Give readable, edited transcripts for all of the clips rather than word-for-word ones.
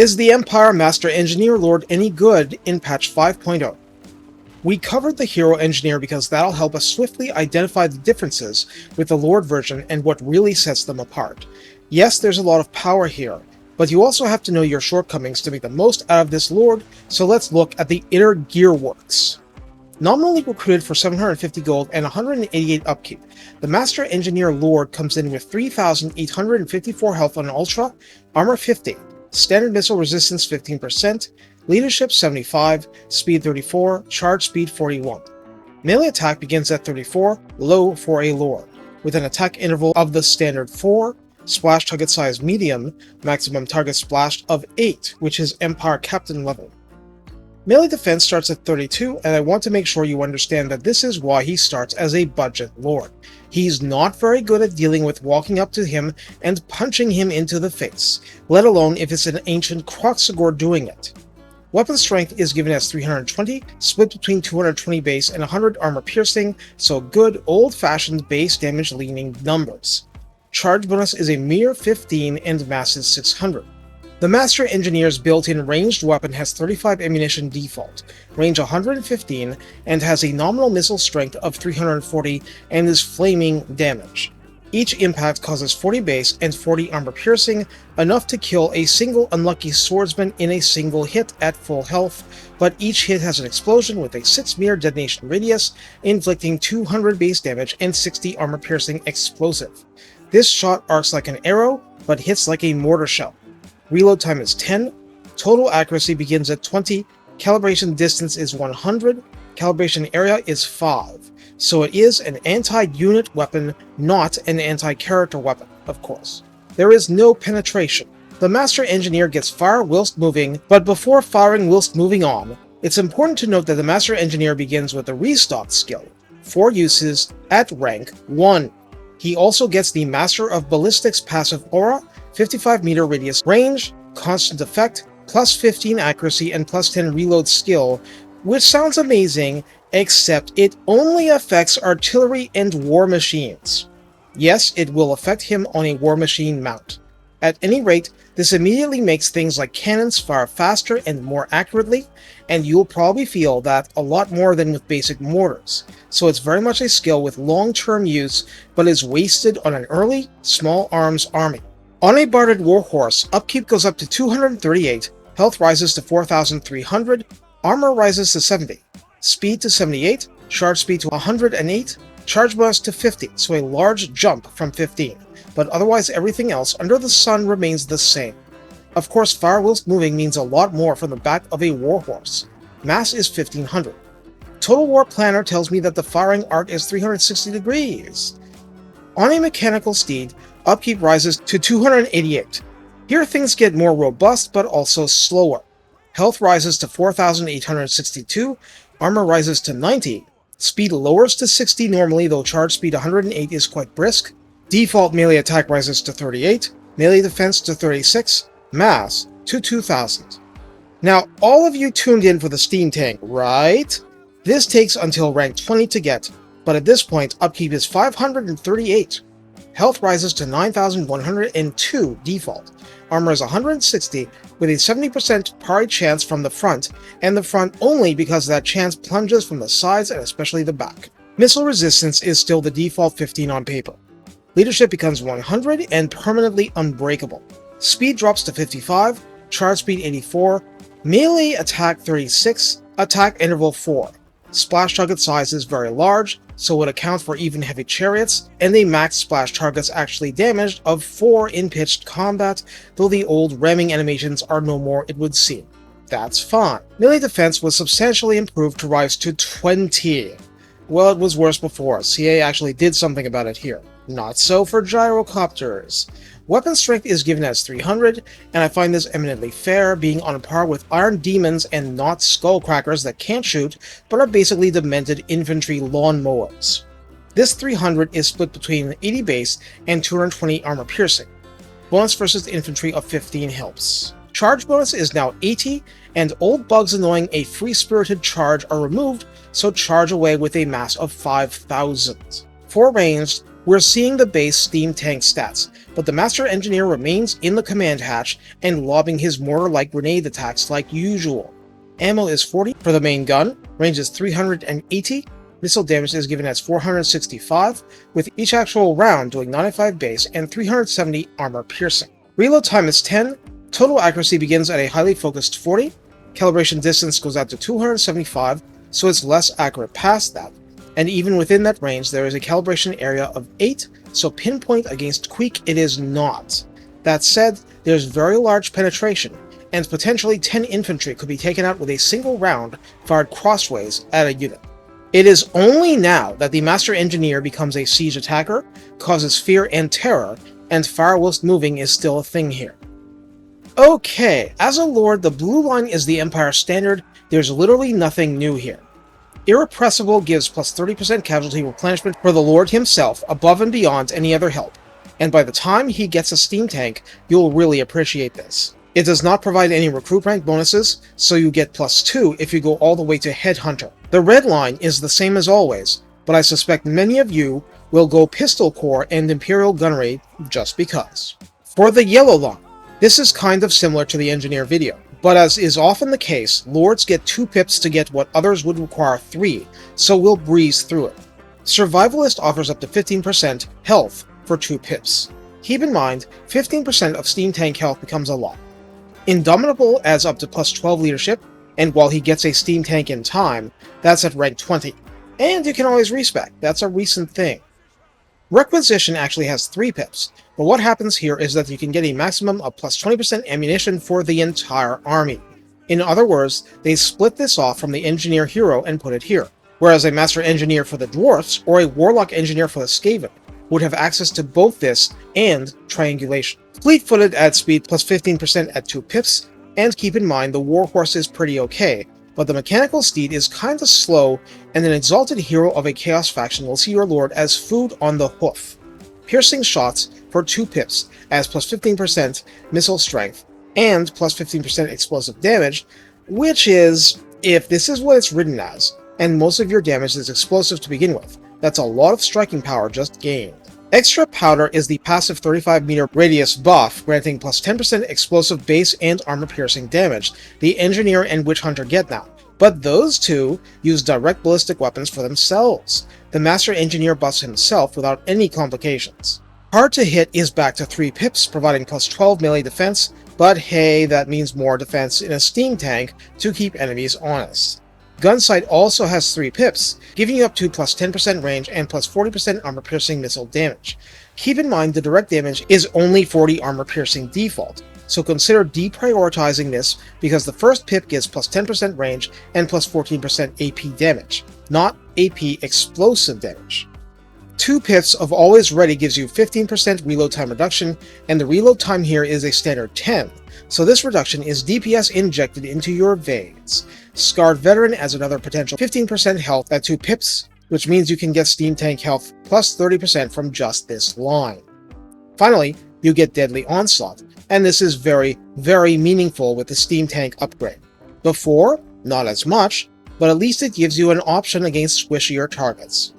Is the Empire Master Engineer Lord any good in patch 5.0? We covered the Hero Engineer because that'll help us swiftly identify the differences with the Lord version and what really sets them apart. Yes, there's a lot of power here, but you also have to know your shortcomings to make the most out of this Lord, so let's look at the inner gearworks. Nominally recruited for 750 gold and 188 upkeep, the Master Engineer Lord comes in with 3,854 health on Ultra, Armor 50, Standard Missile Resistance 15%, Leadership 75, Speed 34, Charge Speed 41. Melee attack begins at 34, low for a Lord, with an attack interval of the standard 4, splash target size medium, maximum target splash of 8, which is Empire Captain level. Melee defense starts at 32, and I want to make sure you understand that this is why he starts as a budget Lord. He's not very good at dealing with walking up to him and punching him into the face, let alone if it's an ancient Kroxagor doing it. Weapon strength is given as 320, split between 220 base and 100 armor piercing, so good old-fashioned base damage leaning numbers. Charge bonus is a mere 15 and mass is 600. The Master Engineer's built-in ranged weapon has 35 ammunition default, range 115, and has a nominal missile strength of 340 and is flaming damage. Each impact causes 40 base and 40 armor piercing, enough to kill a single unlucky swordsman in a single hit at full health, but each hit has an explosion with a 6-meter detonation radius, inflicting 200 base damage and 60 armor piercing explosive. This shot arcs like an arrow, but hits like a mortar shell. Reload time is 10, total accuracy begins at 20, calibration distance is 100, calibration area is 5. So it is an anti-unit weapon, not an anti-character weapon, of course. There is no penetration. The Master Engineer gets fire whilst moving, but before firing whilst moving on, it's important to note that the Master Engineer begins with the restock skill, 4 uses, at rank 1. He also gets the Master of Ballistics passive aura, 55-meter radius range, constant effect, plus 15 accuracy, and plus 10 reload skill, which sounds amazing, except it only affects artillery and war machines. Yes, it will affect him on a war machine mount. At any rate, this immediately makes things like cannons fire faster and more accurately, and you'll probably feel that a lot more than with basic mortars, so it's very much a skill with long-term use, but is wasted on an early, small arms army. On a barded warhorse, upkeep goes up to 238, health rises to 4,300, armor rises to 70, speed to 78, charge speed to 108, charge bonus to 50, so a large jump from 15, but otherwise everything else under the sun remains the same. Of course, fire whilst moving means a lot more from the back of a warhorse. Mass is 1500. Total War Planner tells me that the firing arc is 360 degrees. On a mechanical steed, upkeep rises to 288. Here things get more robust but also slower. Health rises to 4,862, armor rises to 90, speed lowers to 60 normally, though charge speed 108 is quite brisk, default melee attack rises to 38, melee defense to 36, mass to 2,000. Now, all of you tuned in for the steam tank, right? This takes until rank 20 to get, but at this point upkeep is 538. Health rises to 9,102 default. Armor is 160 with a 70% parry chance from the front, and the front only because that chance plunges from the sides and especially the back. Missile resistance is still the default 15 on paper. Leadership becomes 100 and permanently unbreakable. Speed drops to 55, charge speed 84, melee attack 36, attack interval 4. Splash target size is very large, so would account for even heavy chariots, and the max splash targets actually damaged of 4 in pitched combat, though the old ramming animations are no more, it would seem. That's fine. Melee defense was substantially improved to rise to 20. Well, it was worse before. CA actually did something about it here. Not so for gyrocopters. Weapon strength is given as 300, and I find this eminently fair, being on par with Iron Demons and not Skullcrackers that can't shoot, but are basically demented infantry lawnmowers. This 300 is split between 80 base and 220 armor piercing. Bonus versus infantry of 15 helps. Charge bonus is now 80, and old bugs annoying a free-spirited charge are removed, so charge away with a mass of 5,000. For ranged, we're seeing the base steam tank stats, but the Master Engineer remains in the command hatch and lobbing his mortar-like grenade attacks like usual. Ammo is 40 for the main gun, range is 380, missile damage is given as 465, with each actual round doing 95 base and 370 armor piercing. Reload time is 10, total accuracy begins at a highly focused 40, calibration distance goes out to 275, so it's less accurate past that, and even within that range there is a calibration area of 8, so pinpoint against Queek it is not. That said, there's very large penetration, and potentially 10 infantry could be taken out with a single round fired crossways at a unit. It is only now that the Master Engineer becomes a siege attacker, causes fear and terror, and fire whilst moving is still a thing here. Okay, as a lord, the blue line is the Empire standard. There's literally nothing new here. Irrepressible gives plus 30% casualty replenishment for the lord himself, above and beyond any other help, and by the time he gets a steam tank, you'll really appreciate this. It does not provide any recruit rank bonuses, so you get plus 2 if you go all the way to Headhunter. The red line is the same as always, but I suspect many of you will go Pistol Corps and Imperial Gunnery just because. For the yellow line, this is kind of similar to the Engineer video, but as is often the case, Lords get 2 pips to get what others would require 3, so we'll breeze through it. Survivalist offers up to 15% health for 2 pips. Keep in mind, 15% of steam tank health becomes a lot. Indomitable adds up to plus 12 leadership, and while he gets a steam tank in time, that's at rank 20. And you can always respec, that's a recent thing. Requisition actually has 3 pips, but what happens here is that you can get a maximum of plus 20% ammunition for the entire army. In other words, they split this off from the Engineer hero and put it here, whereas a Master Engineer for the Dwarfs or a Warlock Engineer for the Skaven would have access to both this and triangulation. Fleet-footed adds speed plus 15% at 2 pips, and keep in mind the Warhorse is pretty okay, but the mechanical steed is kinda slow, and an exalted hero of a Chaos faction will see your lord as food on the hoof. Piercing shots for 2 pips adds plus 15% missile strength, and plus 15% explosive damage, which is, if this is what it's written as, and most of your damage is explosive to begin with, that's a lot of striking power just gained. Extra Powder is the passive 35-meter radius buff, granting plus 10% explosive base and armor-piercing damage the Engineer and Witch Hunter get now, but those two use direct ballistic weapons for themselves. The Master Engineer buffs himself without any complications. Hard to hit is back to 3 pips, providing plus 12 melee defense, but hey, that means more defense in a steam tank to keep enemies honest. Gunsight also has 3 pips, giving you up to plus 10% range and plus 40% armor-piercing missile damage. Keep in mind the direct damage is only 40 armor-piercing default, so consider deprioritizing this because the first pip gives plus 10% range and plus 14% AP damage, not AP explosive damage. 2 pips of Always Ready gives you 15% reload time reduction, and the reload time here is a standard 10, so this reduction is DPS injected into your veins. Scarred Veteran adds another potential 15% health at 2 pips, which means you can get steam tank health plus 30% from just this line. Finally, you get Deadly Onslaught, and this is very, very meaningful with the steam tank upgrade. Before, not as much, but at least it gives you an option against squishier targets.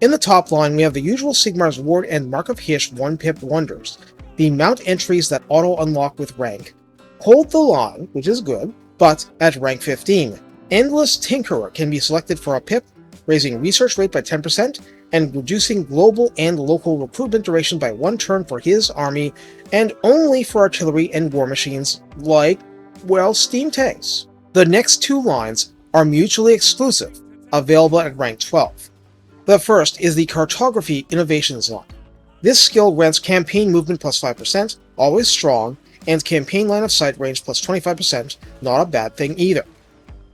In the top line, we have the usual Sigmar's Ward and Mark of Hish 1-pip wonders, the mount entries that auto-unlock with rank. Hold the line, which is good, but at rank 15, Endless Tinkerer can be selected for a pip, raising research rate by 10%, and reducing global and local recruitment duration by 1 turn for his army, and only for artillery and war machines like, well, steam tanks. The next 2 lines are mutually exclusive, available at rank 12. The first is the Cartography Innovations line. This skill grants campaign movement plus 5%, always strong, and campaign line of sight range plus 25%, not a bad thing either.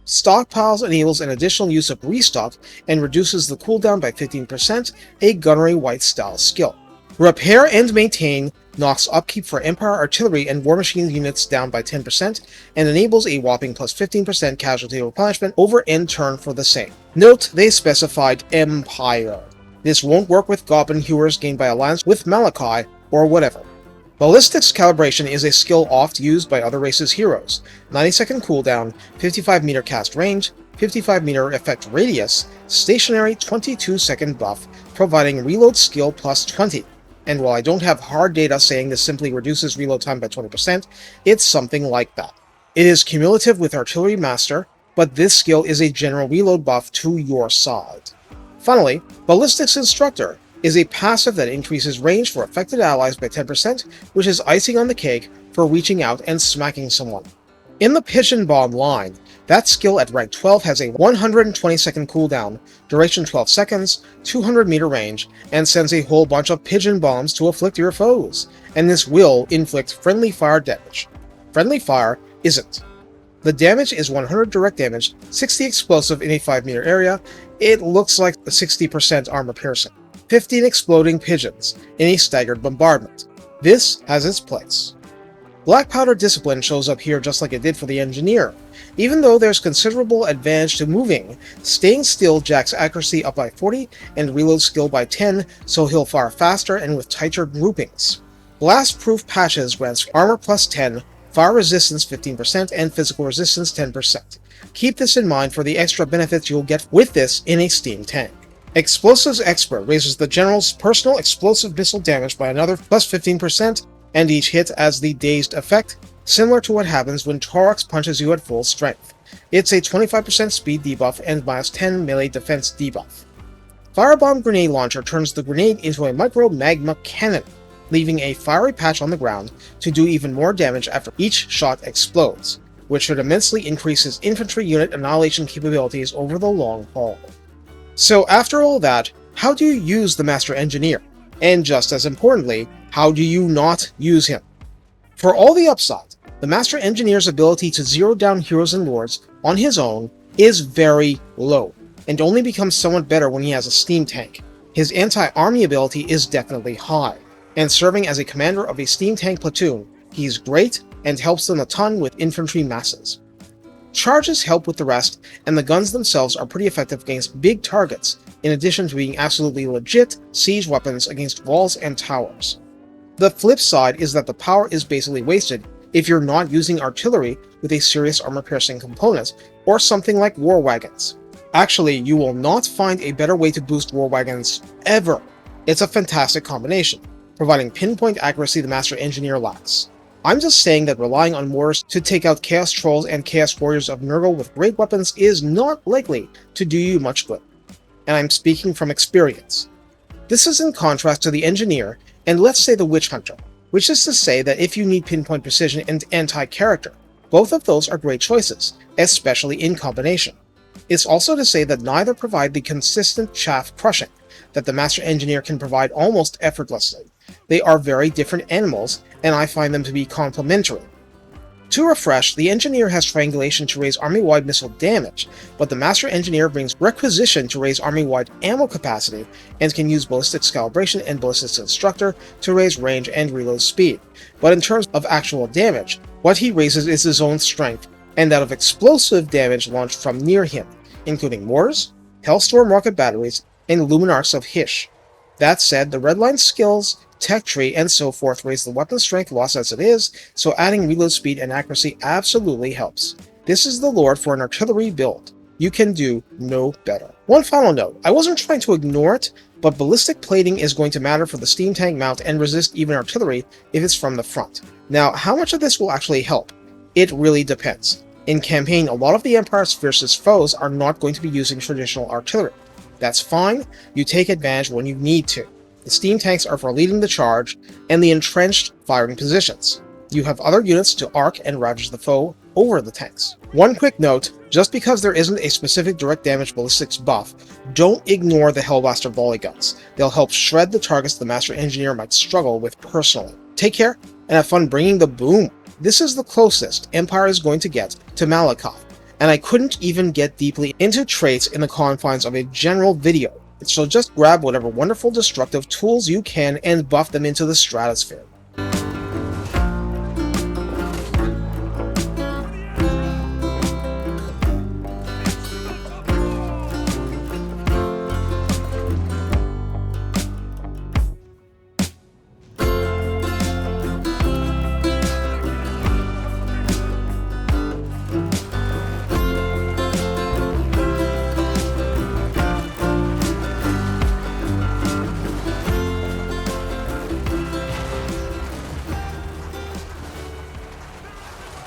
Stockpiles enables an additional use of restock and reduces the cooldown by 15%, a Gunnery White style skill. Repair and Maintain knocks upkeep for Empire Artillery and War Machine units down by 10%, and enables a whopping plus 15% casualty replenishment over end turn for the same. Note they specified Empire. This won't work with Goblin Hewers gained by alliance with Malachi or whatever. Ballistics Calibration is a skill oft used by other races' heroes. 90-second cooldown, 55-meter cast range, 55-meter effect radius, stationary 22-second buff, providing reload skill plus 20. And while I don't have hard data saying this simply reduces reload time by 20%, it's something like that. It is cumulative with Artillery Master, but this skill is a general reload buff to your side. Finally, Ballistics Instructor is a passive that increases range for affected allies by 10%, which is icing on the cake for reaching out and smacking someone. In the Pigeon Bomb line, that skill at rank 12 has a 120-second cooldown, duration 12 seconds, 200-meter range, and sends a whole bunch of pigeon bombs to afflict your foes, and this will inflict friendly fire damage. Friendly fire isn't. The damage is 100 direct damage, 60 explosive in a 5-meter area. It looks like a 60% armor piercing. 15 exploding pigeons in a staggered bombardment. This has its place. Black Powder Discipline shows up here just like it did for the Engineer. Even though there's considerable advantage to moving, staying still jacks accuracy up by 40 and reload skill by 10, so he'll fire faster and with tighter groupings. Blast-proof patches grants armor plus 10, fire resistance 15%, and physical resistance 10%. Keep this in mind for the extra benefits you'll get with this in a steam tank. Explosives Expert raises the General's personal explosive missile damage by another plus 15%, and each hit has the dazed effect, similar to what happens when Taurox punches you at full strength. It's a 25% speed debuff and minus 10 melee defense debuff. Firebomb Grenade Launcher turns the grenade into a micro magma cannon, leaving a fiery patch on the ground to do even more damage after each shot explodes, which should immensely increase his infantry unit annihilation capabilities over the long haul. So after all that, how do you use the Master Engineer? And just as importantly, how do you not use him? For all the upside, the Master Engineer's ability to zero down heroes and lords on his own is very low, and only becomes somewhat better when he has a steam tank. His anti-army ability is definitely high, and serving as a commander of a steam tank platoon, he's great and helps them a ton with infantry masses. Charges help with the rest, and the guns themselves are pretty effective against big targets, in addition to being absolutely legit siege weapons against walls and towers. The flip side is that the power is basically wasted if you're not using artillery with a serious armor-piercing component, or something like war wagons. Actually, you will not find a better way to boost war wagons ever. It's a fantastic combination, providing pinpoint accuracy the Master Engineer lacks. I'm just saying that relying on mortars to take out Chaos Trolls and Chaos Warriors of Nurgle with great weapons is not likely to do you much good. And I'm speaking from experience. This is in contrast to the Engineer, and let's say the Witch Hunter, which is to say that if you need pinpoint precision and anti-character, both of those are great choices, especially in combination. It's also to say that neither provide the consistent chaff crushing that the Master Engineer can provide almost effortlessly. They are very different animals, and I find them to be complementary. To refresh, the Engineer has Triangulation to raise army-wide missile damage, but the Master Engineer brings Requisition to raise army-wide ammo capacity, and can use Ballistics Calibration and Ballistics Instructor to raise range and reload speed. But in terms of actual damage, what he raises is his own strength, and that of explosive damage launched from near him, including mortars, Hellstorm rocket batteries, and Luminarchs of Hysh. That said, the Redline skills, tech tree, and so forth raise the weapon strength loss as it is, so adding reload speed and accuracy absolutely helps. This is the Lord for an artillery build. You can do no better. One final note, I wasn't trying to ignore it, but ballistic plating is going to matter for the steam tank mount and resist even artillery if it's from the front. Now, how much of this will actually help? It really depends. In campaign, a lot of the Empire's fiercest foes are not going to be using traditional artillery. That's fine, you take advantage when you need to. The steam tanks are for leading the charge, and the entrenched firing positions. You have other units to arc and ravage the foe over the tanks. One quick note, just because there isn't a specific direct damage ballistics buff, don't ignore the Hellblaster volley guns. They'll help shred the targets the Master Engineer might struggle with personally. Take care, and have fun bringing the boom. This is the closest Empire is going to get to Malakoff, and I couldn't even get deeply into traits in the confines of a general video. So just grab whatever wonderful destructive tools you can and buff them into the stratosphere.